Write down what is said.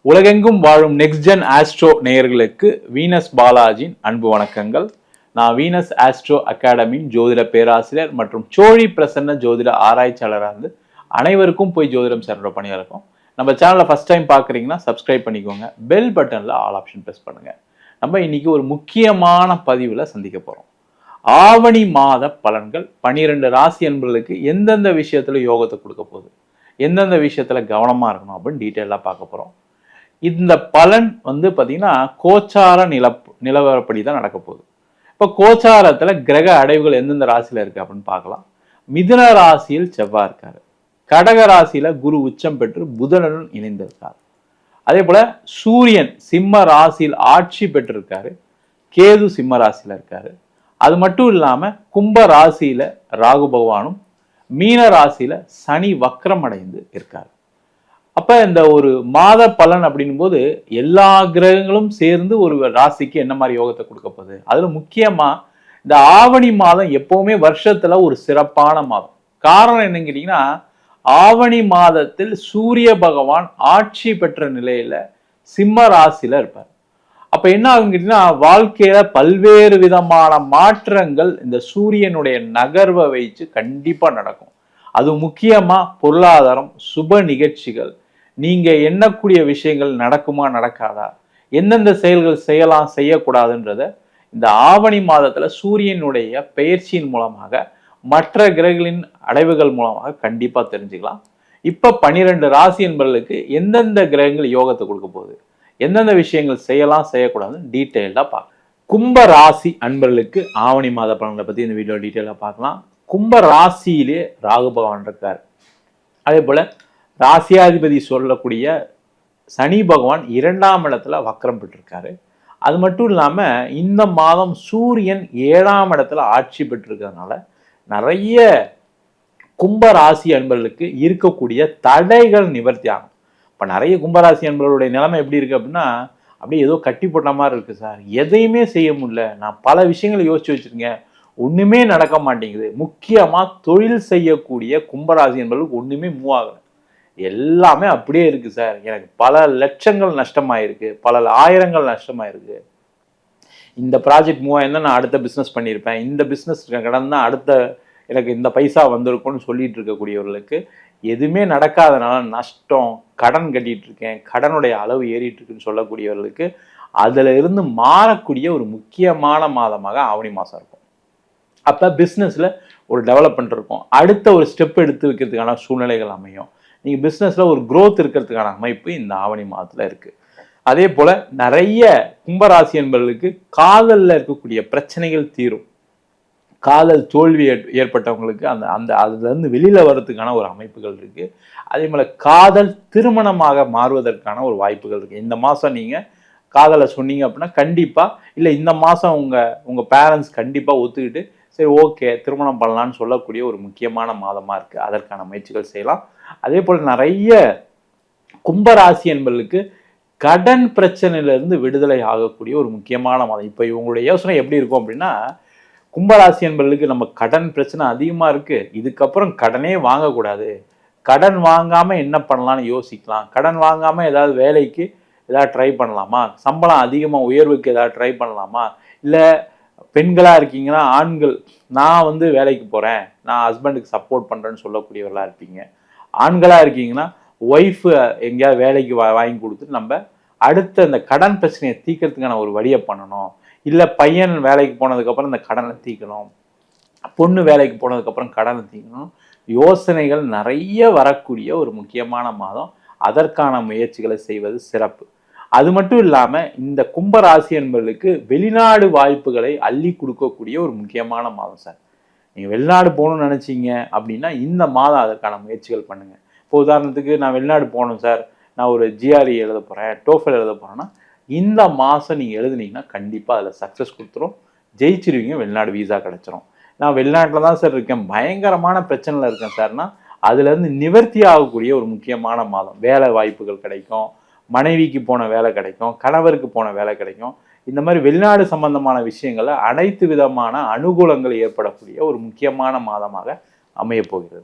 உலகெங்கும் வாழும் next gen astro நேயர்களுக்கு வீனஸ் பாலாஜியின் அன்பு வணக்கங்கள். நான் வீனஸ் ஆஸ்ட்ரோ அகாடமியின் ஜோதிட பேராசிரியர் மற்றும் சோழி பிரசன்ன ஜோதிட ஆராய்ச்சியாளராக இருந்து அனைவருக்கும் போய் ஜோதிடம் சேர்ற பணியாக இருக்கும். நம்ம சேனலை ஃபர்ஸ்ட் டைம் பார்க்குறீங்கன்னா சப்ஸ்கிரைப் பண்ணிக்கோங்க, பெல் பட்டனில் ஆல் ஆப்ஷன் ப்ரெஸ் பண்ணுங்க. நம்ம இன்னைக்கு ஒரு முக்கியமான பதிவில் சந்திக்க போகிறோம். ஆவணி மாத பலன்கள் 12 ராசி என்பவர்களுக்கு எந்தெந்த விஷயத்துல யோகத்தை கொடுக்க போகுது, எந்தெந்த விஷயத்துல கவனமா இருக்கணும் அப்படின்னு டீட்டெயிலாக பார்க்க போகிறோம். இந்த பலன் பார்த்தீங்கன்னா கோச்சார நிலவரப்படி தான் நடக்க போகுது. இப்போ கோச்சாரத்தில் கிரக அடைவுகள் எந்தெந்த ராசியில் இருக்கு அப்படின்னு பார்க்கலாம். மிதுன ராசியில் செவ்வாய் இருக்காரு, கடக ராசியில குரு உச்சம் பெற்று புதனுடன் இணைந்திருக்காரு. அதே போல சூரியன் சிம்ம ராசியில் ஆட்சி பெற்றிருக்காரு, கேது சிம்ம ராசியில இருக்காரு. அது மட்டும் இல்லாம கும்ப ராசியில ராகு பகவானும் மீன ராசியில சனி வக்ரம் அடைந்து இருக்காரு. அப்ப இந்த ஒரு மாத பலன் அப்படின்னும் போது எல்லா கிரகங்களும் சேர்ந்து ஒரு ராசிக்கு என்ன மாதிரி யோகத்தை கொடுக்க போகுது. அதுல முக்கியமா இந்த ஆவணி மாதம் எப்பவுமே வருஷத்துல ஒரு சிறப்பான மாதம். காரணம் என்னன்னு கேட்டீங்கன்னா, ஆவணி மாதத்தில் சூரிய பகவான் ஆட்சி பெற்ற நிலையில சிம்ம ராசியில இருப்பார். அப்ப என்ன ஆகும் கேட்டீங்கன்னா, வாழ்க்கையில பல்வேறு விதமான மாற்றங்கள் இந்த சூரியனுடைய நகர்வை வைத்து கண்டிப்பா நடக்கும். அது முக்கியமா பொருளாதாரம், சுப நிகழ்ச்சிகள், நீங்க எண்ணக்கூடிய விஷயங்கள் நடக்குமா நடக்காதா, எந்தெந்த செயல்கள் செய்யலாம் செய்யக்கூடாதுன்றத இந்த ஆவணி மாதத்துல சூரியனுடைய பெயர்ச்சியின் மூலமாக மற்ற கிரகங்களின் அடைவுகள் மூலமாக கண்டிப்பா தெரிஞ்சுக்கலாம். இப்ப 12 ராசி என்பவர்களுக்கு எந்தெந்த கிரகங்கள் யோகத்தை கொடுக்க போகுது, எந்தெந்த விஷயங்கள் செய்யலாம் செய்யக்கூடாதுன்னு டீட்டெயில்டா பார்க்கலாம். கும்ப ராசி அன்பர்களுக்கு ஆவணி மாத பலன்களை பத்தி இந்த வீடியோ டீட்டெயிலா பார்க்கலாம். கும்ப ராசியிலே ராகு பகவான் இருக்கார். அதே போல ராசியாதிபதி சொல்லக்கூடிய சனி பகவான் 2ஆம் இடத்துல வக்ரம் பெற்றிருக்காரு. அது மட்டும் இல்லாம இந்த மாதம் சூரியன் 7ஆம் இடத்துல ஆட்சி பெற்றிருக்கிறதுனால நிறைய கும்ப ராசி அன்பர்களுக்கு இருக்கக்கூடிய தடைகள் நிவர்த்தி ஆகும். இப்ப நிறைய கும்பராசி அன்பர்களுடைய நிலைமை எப்படி இருக்கு அப்படின்னா, அப்படியே ஏதோ கட்டி போட்ட மாதிரி இருக்கு சார், எதையுமே செய்ய முடியல, நான் பல விஷயங்களை யோசிச்சு வச்சிருக்கேன், ஒண்ணுமே நடக்க மாட்டேங்குது. முக்கியமா தொழில் செய்யக்கூடிய கும்பராசி என்பவர்களுக்கு ஒண்ணுமே மூவ் ஆகல, எல்லாமே அப்படியே இருக்கு சார், எனக்கு பல லட்சங்கள் நஷ்டமாயிருக்கு, பல ஆயிரங்கள் நஷ்டமாயிருக்கு, இந்த ப்ராஜெக்ட் மூவ் ஆயிருந்தா நான் அடுத்த பிஸ்னஸ் பண்ணியிருப்பேன், இந்த பிஸ்னஸ் கடந்தா அடுத்த எனக்கு இந்த பைசா வந்திருக்கும்னு சொல்லிட்டு இருக்கக்கூடியவர்களுக்கு எதுவுமே நடக்காதனால நஷ்டம், கடன் கட்டிட்டு இருக்கேன், கடனுடைய அளவு ஏறிட்டு இருக்குன்னு சொல்லக்கூடியவர்களுக்கு அதுல இருந்து மாறக்கூடிய ஒரு முக்கியமான மாதமாக ஆவணி மாசம் இருக்கும். அப்ப பிஸ்னஸ்ல ஒரு டெவலப்மெண்ட் இருக்கும், அடுத்த ஒரு ஸ்டெப் எடுத்து வைக்கிறதுக்கான சூழ்நிலைகள் அமையும், நீங்க பிசினஸ்ல ஒரு growth இருக்கிறதுக்கான அமைப்பு இந்த ஆவணி மாதத்துல இருக்கு. அதே போல நிறைய கும்பராசி என்பவர்களுக்கு காதல்ல இருக்கக்கூடிய பிரச்சனைகள் தீரும். காதல் தோல்வி ஏற்பட்டவங்களுக்கு அந்த அந்த அதுல இருந்து வெளியில வர்றதுக்கான ஒரு அமைப்புகள் இருக்கு. அதே போல காதல் திருமணமாக மாறுவதற்கான ஒரு வாய்ப்புகள் இருக்கு. இந்த மாசம் நீங்க காதலை சொன்னீங்க அப்படின்னா கண்டிப்பா, இல்ல இந்த மாசம் உங்க பேரண்ட்ஸ் கண்டிப்பா ஒத்துக்கிட்டு சரி ஓகே திருமணம் பண்ணலான்னு சொல்லக்கூடிய ஒரு முக்கியமான மாதமா இருக்கு. அதற்கான முயற்சிகள் செய்யலாம். அதே போல நிறைய கும்பராசி என்பவர்களுக்கு கடன் பிரச்சனையிலிருந்து விடுதலை ஆகக்கூடிய ஒரு முக்கியமான மாதம். இப்ப இவங்களுடைய யோசனை எப்படி இருக்கும் அப்படின்னா, கும்பராசி என்பவர்களுக்கு நம்ம கடன் பிரச்சனை அதிகமா இருக்கு, இதுக்கப்புறம் கடனே வாங்கக்கூடாது, கடன் வாங்காம என்ன பண்ணலாம்னு யோசிக்கலாம், கடன் வாங்காம ஏதாவது வேலைக்கு ஏதாவது ட்ரை பண்ணலாமா, சம்பளம் அதிகமா உயர்வுக்கு ஏதாவது ட்ரை பண்ணலாமா, இல்ல பெண்களா இருக்கீங்கன்னா ஆண்கள் நான் வேலைக்கு போறேன், நான் ஹஸ்பண்டுக்கு சப்போர்ட் பண்றேன்னு சொல்லக்கூடியவர்களா இருப்பீங்க. ஆண்களா இருக்கீங்கன்னா ஒய்ஃப் எங்கேயாவது வேலைக்கு வாங்கி கொடுத்துட்டு நம்ம அடுத்த இந்த கடன் பிரச்சனையை தீர்க்கறதுக்கான ஒரு வழியை பண்ணணும். இல்ல பையன் வேலைக்கு போனதுக்கு அப்புறம் இந்த கடனை தீர்க்கணும், பொண்ணு வேலைக்கு போனதுக்கு அப்புறம் கடனை தீர்க்கணும், யோசனைகள் நிறைய வரக்கூடிய ஒரு முக்கியமான மாதம். அதற்கான முயற்சிகளை செய்வது சிறப்பு. அது மட்டும் இல்லாம இந்த கும்பராசி என்பவர்களுக்கு வெளிநாடு வாய்ப்புகளை அள்ளி கொடுக்கக்கூடிய ஒரு முக்கியமான மாதம் சார். நீங்க வெளிநாடு போகணும்னு நினைச்சீங்க அப்படின்னா இந்த மாதம் அதற்கான முயற்சிகள் பண்ணுங்க. இப்போ உதாரணத்துக்கு நான் வெளிநாடு போகணும் சார், நான் ஒரு ஜிஆர்இ எழுத போறேன், டோஃபல் எழுத போறேன்னா இந்த மாசம் நீங்க எழுதுனீங்கன்னா கண்டிப்பா அதுல சக்சஸ் கொடுத்துரும், ஜெயிச்சிருவீங்க, வெளிநாடு வீசா கிடைச்சிரும். நான் வெளிநாட்டுல தான் சார் இருக்கேன், பயங்கரமான பிரச்சனைல இருக்கேன் சார்னா அதுல இருந்து நிவர்த்தி ஆகக்கூடிய ஒரு முக்கியமான மாதம். வேலை வாய்ப்புகள் கிடைக்கும், மனைவிக்கு போன வேலை கிடைக்கும், கணவருக்கு போன வேலை கிடைக்கும். இந்த மாதிரி வெளிநாடு சம்பந்தமான விஷயங்கள்ல அனைத்து விதமான அனுகூலங்கள் ஏற்படக்கூடிய ஒரு முக்கியமான மாதமாக அமைய போகிறது.